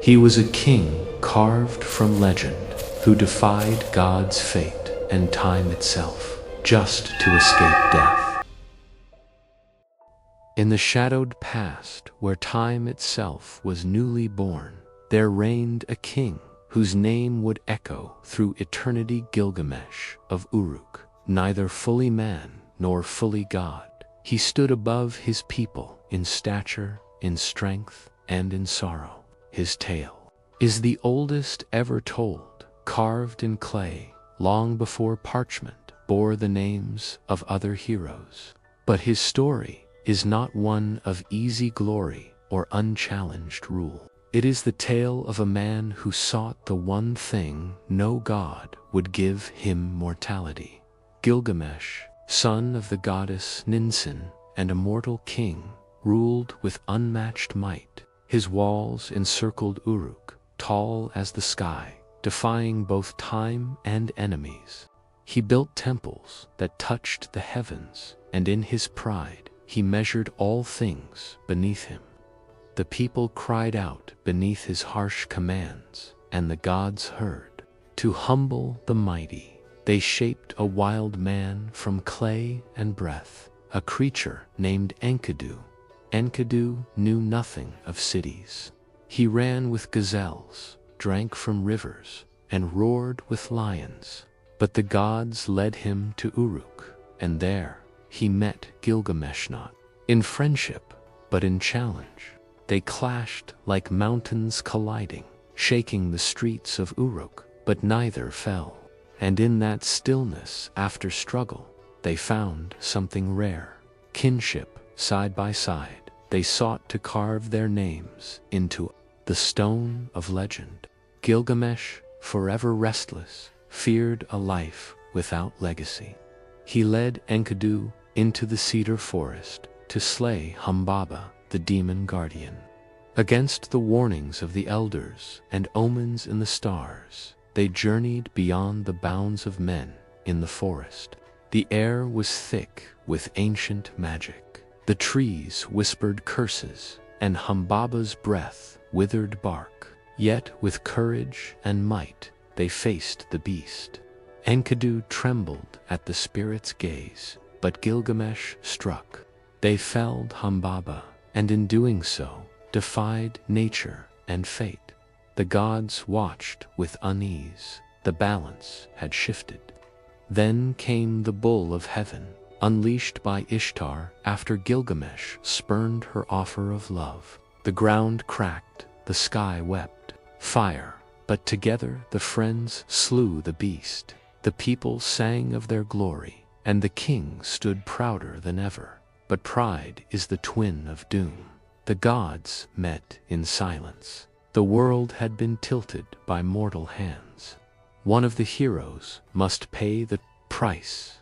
He was a king carved from legend who defied God's fate and time itself just to escape death. In the shadowed past, where time itself was newly born, there reigned a king whose name would echo through eternity, Gilgamesh of Uruk. Neither fully man nor fully God, he stood above his people in stature, in strength, and in sorrow. His tale is the oldest ever told, carved in clay, long before parchment bore the names of other heroes. But his story is not one of easy glory or unchallenged rule. It is the tale of a man who sought the one thing no god would give him: mortality. Gilgamesh, son of the goddess Ninsin and immortal king, ruled with unmatched might. His walls encircled Uruk, tall as the sky, defying both time and enemies. He built temples that touched the heavens, and in his pride he measured all things beneath him. The people cried out beneath his harsh commands, and the gods heard. To humble the mighty, they shaped a wild man from clay and breath, a creature named Enkidu. Enkidu knew nothing of cities. He ran with gazelles, drank from rivers, and roared with lions. But the gods led him to Uruk, and there he met Gilgamesh, not in friendship, but in challenge. They clashed like mountains colliding, shaking the streets of Uruk, but neither fell. And in that stillness, after struggle, they found something rare. Kinship. Side by side, they sought to carve their names into the stone of legend. Gilgamesh, forever restless, feared a life without legacy. He led Enkidu into the cedar forest to slay Humbaba, the demon guardian. Against the warnings of the elders and omens in the stars, they journeyed beyond the bounds of men in the forest. The air was thick with ancient magic. The trees whispered curses, and Humbaba's breath withered bark. Yet with courage and might they faced the beast. Enkidu trembled at the spirit's gaze, but Gilgamesh struck. They felled Humbaba, and in doing so, defied nature and fate. The gods watched with unease. The balance had shifted. Then came the bull of heaven, unleashed by Ishtar after Gilgamesh spurned her offer of love. The ground cracked, the sky wept. Fire. But together the friends slew the beast. The people sang of their glory, and the king stood prouder than ever. But pride is the twin of doom. The gods met in silence. The world had been tilted by mortal hands. One of the heroes must pay the price.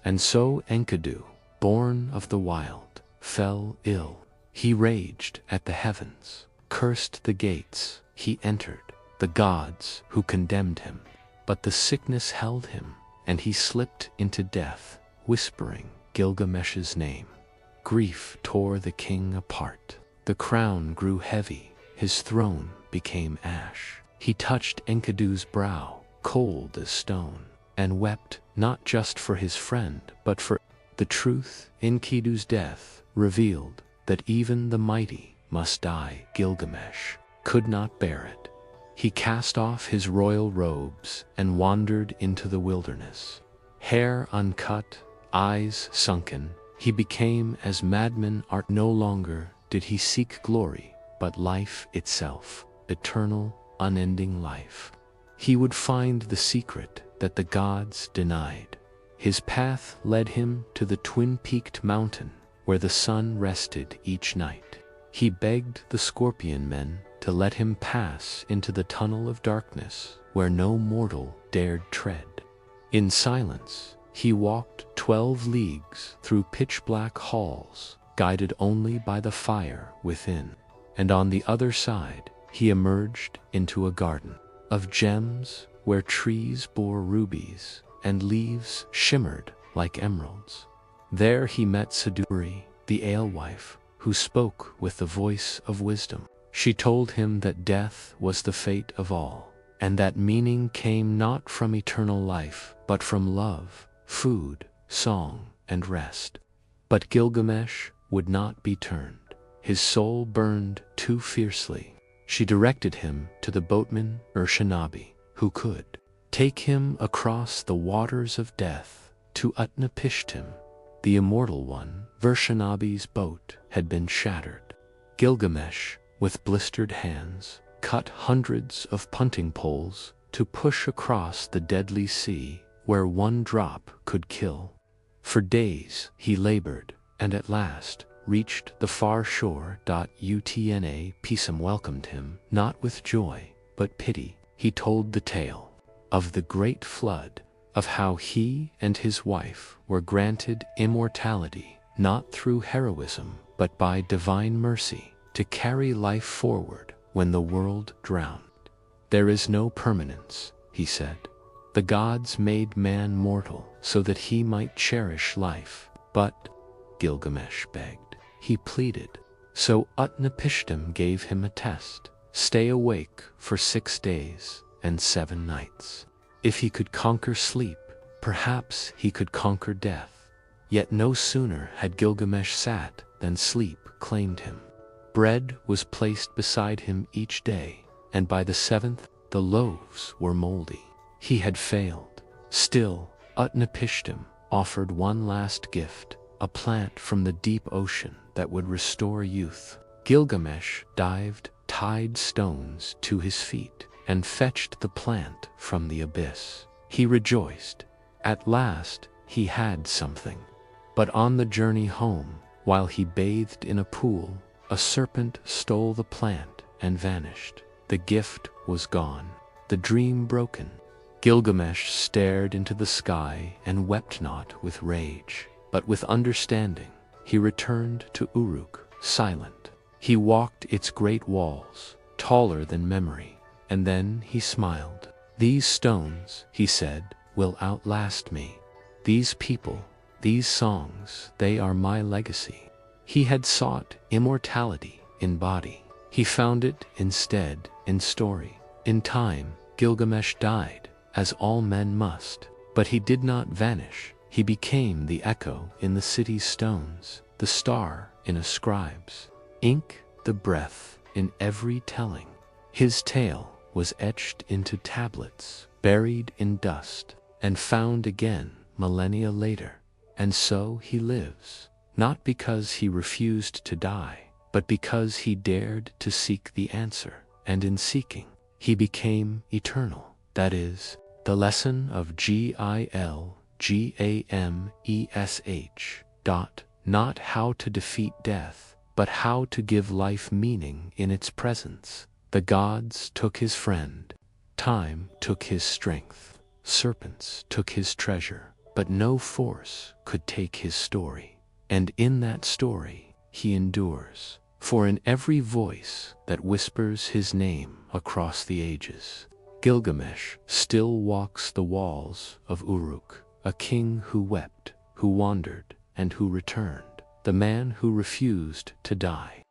And so Enkidu, born of the wild, fell ill. He raged at the heavens, cursed the gates he entered, the gods who condemned him. But the sickness held him, and he slipped into death, whispering Gilgamesh's name. Grief tore the king apart. The crown grew heavy, his throne became ash. He touched Enkidu's brow, cold as stone, and wept not just for his friend, but for the truth. Enkidu's death revealed that even the mighty must die. Gilgamesh could not bear it. He cast off his royal robes and wandered into the wilderness. Hair uncut, eyes sunken, he became as madmen are. No longer did he seek glory, but life itself, eternal, unending life. He would find the secret that the gods denied. His path led him to the twin-peaked mountain where the sun rested each night. He begged the scorpion men to let him pass into the tunnel of darkness where no mortal dared tread. In silence, he walked 12 leagues through pitch-black halls, guided only by the fire within. And on the other side, he emerged into a garden of gems where trees bore rubies and leaves shimmered like emeralds. There he met Saduri, the alewife, who spoke with the voice of wisdom. She told him that death was the fate of all, and that meaning came not from eternal life, but from love, food, song, and rest. But Gilgamesh would not be turned. His soul burned too fiercely. She directed him to the boatman Urshanabi, who could take him across the waters of death to Utnapishtim. The immortal one, Urshanabi's boat, had been shattered. Gilgamesh, with blistered hands, cut hundreds of punting poles to push across the deadly sea where one drop could kill. For days he labored, and at last reached the far shore. Utna Pisum welcomed him, not with joy, but pity. He told the tale of the great flood, of how he and his wife were granted immortality, not through heroism, but by divine mercy, to carry life forward when the world drowned. There is no permanence, he said. The gods made man mortal so that he might cherish life. But, Gilgamesh begged, he pleaded. So Utnapishtim gave him a test. Stay awake for 6 days and 7 nights. If he could conquer sleep, perhaps he could conquer death. Yet no sooner had Gilgamesh sat than sleep claimed him. Bread was placed beside him each day, and by the 7th the loaves were moldy. He had failed. Still, Utnapishtim offered one last gift, a plant from the deep ocean that would restore youth. Gilgamesh dived tide stones to his feet and fetched the plant from the abyss. He rejoiced. At last he had something. But on the journey home, while he bathed in a pool, a serpent stole the plant and vanished. The gift was gone, the dream broken. Gilgamesh stared into the sky and wept not with rage, but with understanding. He returned to Uruk, silent. He walked its great walls, taller than memory, and then he smiled. These stones, he said, will outlast me. These people, these songs, they are my legacy. He had sought immortality in body. He found it instead in story. In time, Gilgamesh died, as all men must. But he did not vanish. He became the echo in the city's stones, the star in a scribe's ink, the breath in every telling. His tale was etched into tablets, buried in dust, and found again millennia later. And so he lives, not because he refused to die, but because he dared to seek the answer, and in seeking, he became eternal. That is, the lesson of Gilgamesh. Not how to defeat death, but how to give life meaning in its presence. The gods took his friend, time took his strength, serpents took his treasure, but no force could take his story. And in that story he endures, for in every voice that whispers his name across the ages, Gilgamesh still walks the walls of Uruk, a king who wept, who wandered, and who returned, the man who refused to die.